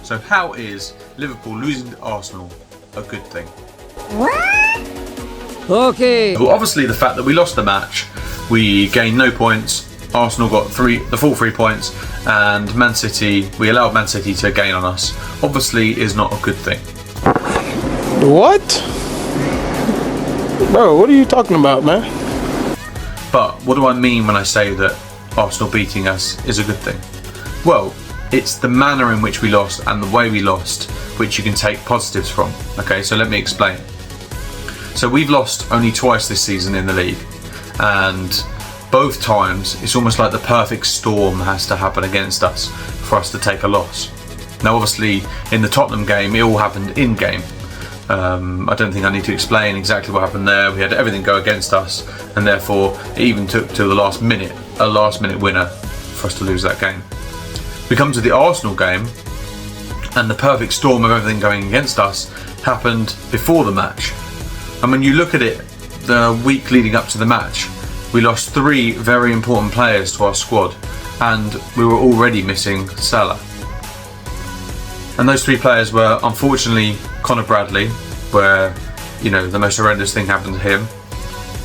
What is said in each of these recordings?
So how is Liverpool losing to Arsenal a good thing? Okay. Well, obviously the fact that we lost the match, we gained no points, Arsenal got the full 3 points, and we allowed Man City to gain on us, obviously is not a good thing. What? Bro, what are you talking about, man? But what do I mean when I say that Arsenal beating us is a good thing? Well, it's the manner in which we lost and the way we lost which you can take positives from. Okay, so let me explain. So we've lost only twice this season in the league, and both times it's almost like the perfect storm has to happen against us for us to take a loss. Now obviously in the Tottenham game it all happened in game. I don't think I need to explain exactly what happened there. We had everything go against us, and therefore it even took till the last minute, a last minute winner for us to lose that game. We come to the Arsenal game and the perfect storm of everything going against us happened before the match. And when you look at it, the week leading up to the match, we lost 3 very important players to our squad, and we were already missing Salah. And those 3 players were, unfortunately, Conor Bradley, where, the most horrendous thing happened to him.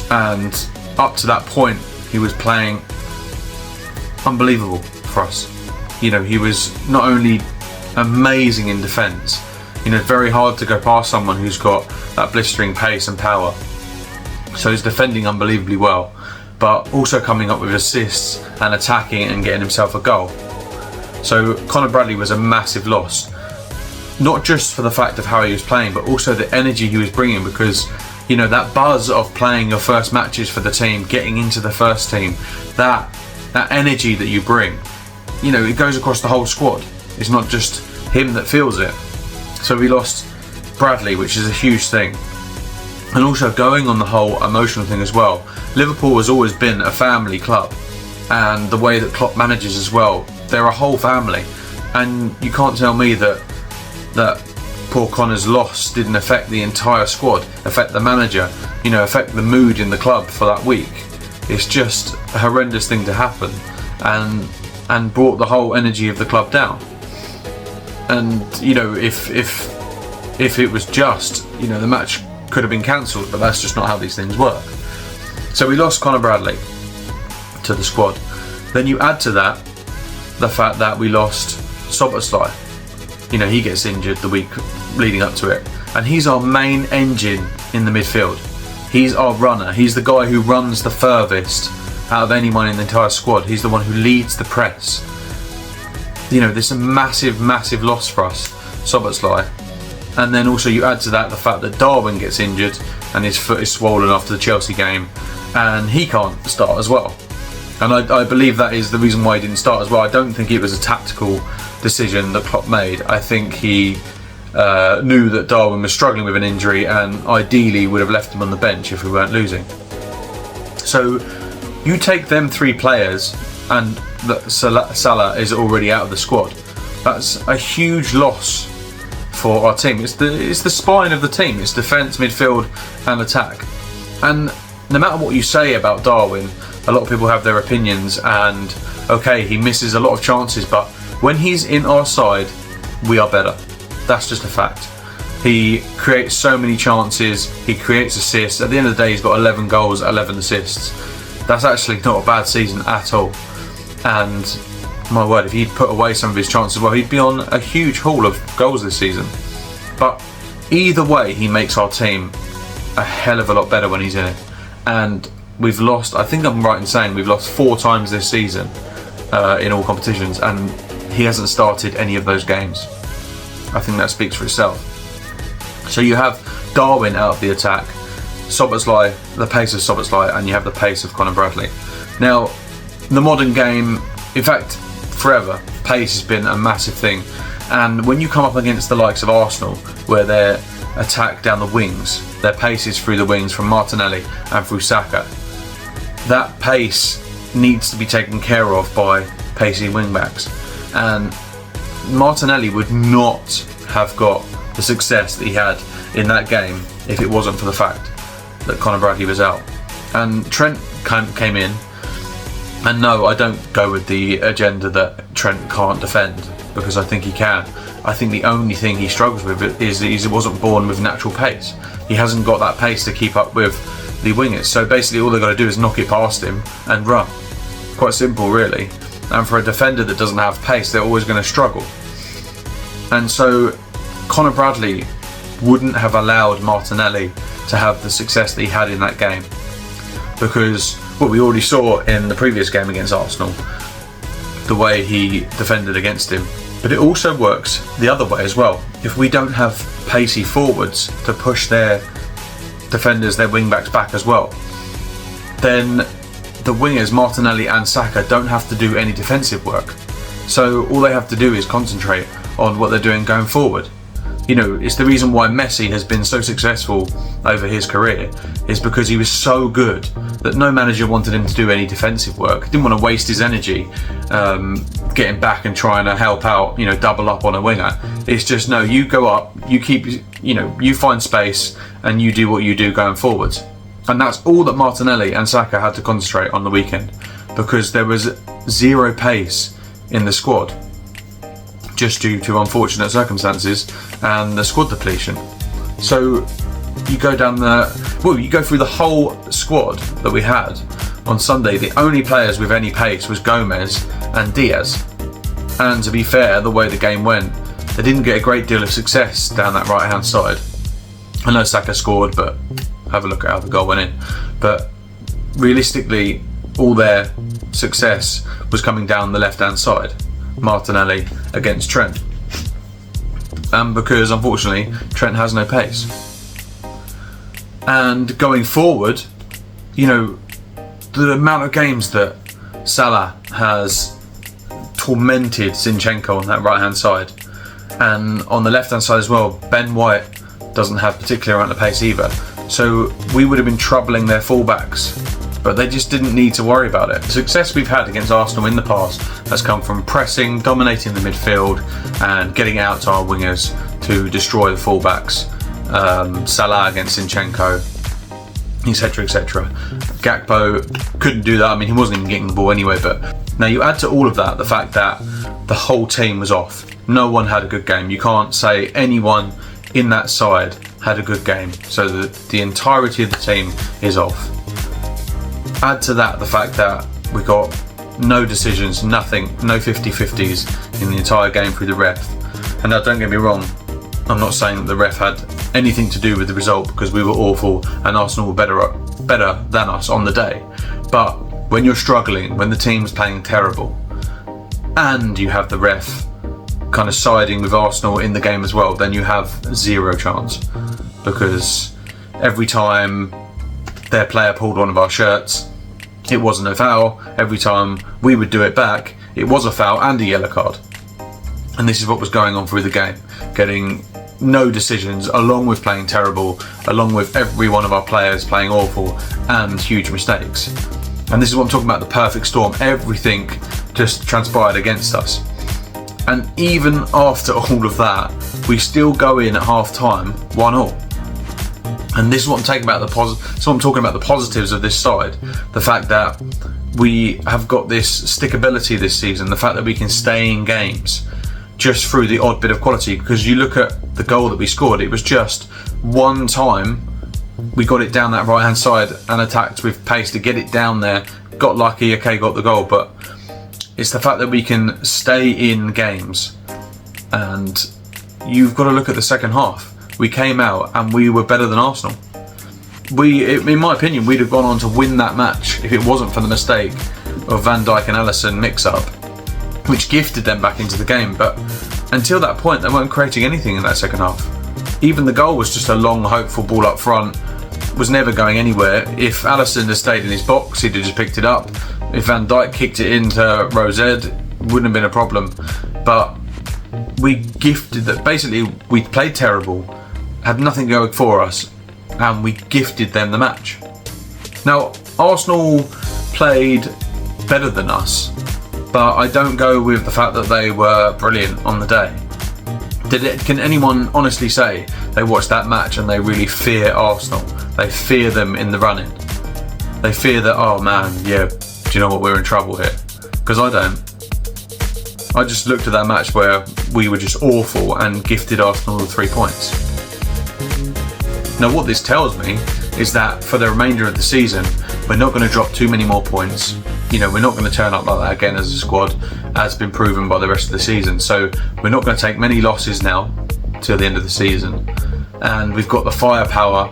And up to that point, he was playing unbelievable for us. He was not only amazing in defence, very hard to go past someone who's got that blistering pace and power. So he's defending unbelievably well, but also coming up with assists and attacking and getting himself a goal. So Conor Bradley was a massive loss, not just for the fact of how he was playing, but also the energy he was bringing, because that buzz of playing your first matches for the team, getting into the first team, that energy that you bring, it goes across the whole squad. It's not just him that feels it. So we lost Bradley, which is a huge thing. And also going on the whole emotional thing as well, Liverpool has always been a family club, and the way that Klopp manages as well, they're a whole family. And you can't tell me that poor Conor's loss didn't affect the entire squad, affect the manager, affect the mood in the club for that week. It's just a horrendous thing to happen, and brought the whole energy of the club down. And if it was just, the match could have been cancelled, but that's just not how these things work. So we lost Conor Bradley to the squad. Then you add to that the fact that we lost Szoboszlai. He gets injured the week leading up to it, and he's our main engine in the midfield. He's our runner. He's the guy who runs the furthest out of anyone in the entire squad. He's the one who leads the press. This is a massive, massive loss for us, Szoboszlai. And then also you add to that the fact that Darwin gets injured and his foot is swollen after the Chelsea game, and he can't start as well. And I believe that is the reason why he didn't start as well. I don't think it was a tactical decision that Klopp made. I think he knew that Darwin was struggling with an injury, and ideally would have left him on the bench if we weren't losing. So you take them 3 players, and Salah is already out of the squad. That's a huge loss for our team. It's the spine of the team. It's defence, midfield and attack. And no matter what you say about Darwin, a lot of people have their opinions, and okay, he misses a lot of chances, but when he's in our side, we are better. That's just a fact. He creates so many chances, he creates assists. At the end of the day, he's got 11 goals, 11 assists. That's actually not a bad season at all. And my word, if he'd put away some of his chances, well, he'd be on a huge haul of goals this season. But either way, he makes our team a hell of a lot better when he's in it. And we've lost, I think I'm right in saying we've lost 4 times this season in all competitions, and he hasn't started any of those games. I think that speaks for itself. So you have Darwin out of the attack, Szoboszlai, the pace of Szoboszlai, and you have the pace of Conor Bradley. Now, the modern game, in fact, forever, pace has been a massive thing. And when you come up against the likes of Arsenal, where their attack down the wings, their pace is through the wings from Martinelli and through Saka, that pace needs to be taken care of by pacey wingbacks. And Martinelli would not have got the success that he had in that game if it wasn't for the fact that Conor Bradley was out. And Trent came in, and no, I don't go with the agenda that Trent can't defend, because I think he can. I think the only thing he struggles with is that he wasn't born with natural pace. He hasn't got that pace to keep up with the wingers. So basically all they've got to do is knock it past him and run. Quite simple, really. And for a defender that doesn't have pace, they're always going to struggle. And so Conor Bradley wouldn't have allowed Martinelli to have the success that he had in that game, because what we already saw in the previous game against Arsenal, the way he defended against him. But it also works the other way as well. If we don't have pacey forwards to push their defenders, their wing backs back as well, then the wingers, Martinelli and Saka, don't have to do any defensive work. So all they have to do is concentrate on what they're doing going forward. You know, it's the reason why Messi has been so successful over his career, is because he was so good that no manager wanted him to do any defensive work. Didn't want to waste his energy getting back and trying to help out, you know, double up on a winger. It's just, no, you go up, you keep, you know, you find space and you do what you do going forwards. And that's all that Martinelli and Saka had to concentrate on the weekend, because there was zero pace in the squad, just due to unfortunate circumstances and the squad depletion. So you go you go through the whole squad that we had on Sunday. The only players with any pace was Gomez and Diaz. And to be fair, the way the game went, they didn't get a great deal of success down that right hand side. I know Saka scored, but have a look at how the goal went in. But realistically, all their success was coming down the left hand side. Martinelli against Trent, and because unfortunately Trent has no pace. And going forward, you know, the amount of games that Salah has tormented Zinchenko on that right hand side, and on the left hand side as well, Ben White doesn't have particular amount of pace either. So we would have been troubling their fullbacks, but they just didn't need to worry about it. The success we've had against Arsenal in the past has come from pressing, dominating the midfield, and getting out to our wingers to destroy the fullbacks. Salah against Zinchenko, etc, etc. Gakpo couldn't do that. I mean, he wasn't even getting the ball anyway. But now you add to all of that the fact that the whole team was off. No one had a good game. You can't say anyone in that side had a good game. So the entirety of the team is off. Add to that the fact that we got no decisions, nothing, no 50-50s in the entire game through the ref. And now don't get me wrong, I'm not saying that the ref had anything to do with the result, because we were awful and Arsenal were better than us on the day. But when you're struggling, when the team's playing terrible, and you have the ref kind of siding with Arsenal in the game as well, then you have zero chance. Because every time their player pulled one of our shirts, it wasn't a foul. Every time we would do it back, it was a foul and a yellow card. And this is what was going on through the game. Getting no decisions, along with playing terrible, along with every one of our players playing awful, and huge mistakes. And this is what I'm talking about, the perfect storm. Everything just transpired against us. And even after all of that, we still go in at half time 1-1. And this is what I'm talking about, the positives of this side. The fact that we have got this stickability this season, the fact that we can stay in games just through the odd bit of quality. Because you look at the goal that we scored, it was just one time we got it down that right hand side and attacked with pace to get it down there, got lucky, okay, got the goal. But it's the fact that we can stay in games. And you've got to look at the second half. We came out and we were better than Arsenal. In my opinion, we'd have gone on to win that match if it wasn't for the mistake of Van Dijk and Alisson mix-up, which gifted them back into the game. But until that point, they weren't creating anything in that second half. Even the goal was just a long, hopeful ball up front, was never going anywhere. If Alisson had stayed in his box, he'd have just picked it up. If Van Dijk kicked it into Rose, wouldn't have been a problem. But we gifted that. Basically, we played terrible, had nothing going for us, and we gifted them the match. Now, Arsenal played better than us, but I don't go with the fact that they were brilliant on the day. Can anyone honestly say they watched that match and they really fear Arsenal? They fear them in the running. They fear that, oh man, yeah, do you know what, we're in trouble here? Because I don't. I just looked at that match where we were just awful and gifted Arsenal the 3 points. Now what this tells me is that for the remainder of the season, we're not going to drop too many more points. You know, we're not going to turn up like that again as a squad, as been proven by the rest of the season. So we're not going to take many losses now till the end of the season. And we've got the firepower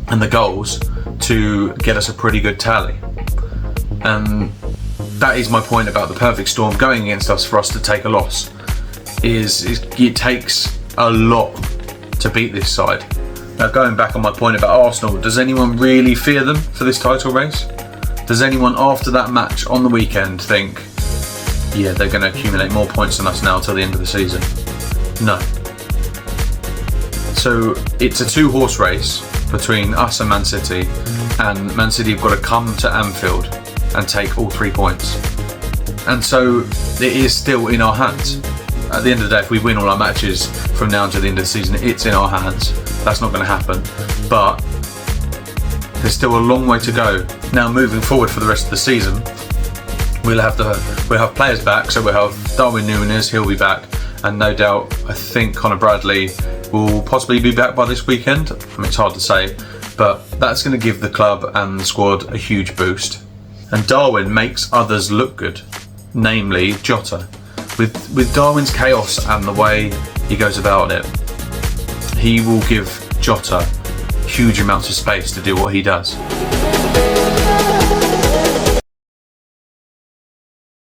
and the goals to get us a pretty good tally. And that is my point about the perfect storm going against us for us to take a loss. Is it takes a lot to beat this side. Now going back on my point about Arsenal, does anyone really fear them for this title race? Does anyone after that match on the weekend think, yeah, they're going to accumulate more points than us now till the end of the season? No. So it's a 2-horse race between us and Man City, and Man City have got to come to Anfield and take all 3 points. And so it is still in our hands. At the end of the day, if we win all our matches from now until the end of the season, it's in our hands. That's not going to happen. But there's still a long way to go. Now moving forward for the rest of the season, we'll have players back. So we'll have Darwin Núñez, he'll be back, and no doubt I think Conor Bradley will possibly be back by this weekend. I mean, it's hard to say, but that's going to give the club and the squad a huge boost. And Darwin makes others look good, namely Jota. With Darwin's chaos and the way he goes about it, he will give Jota huge amounts of space to do what he does.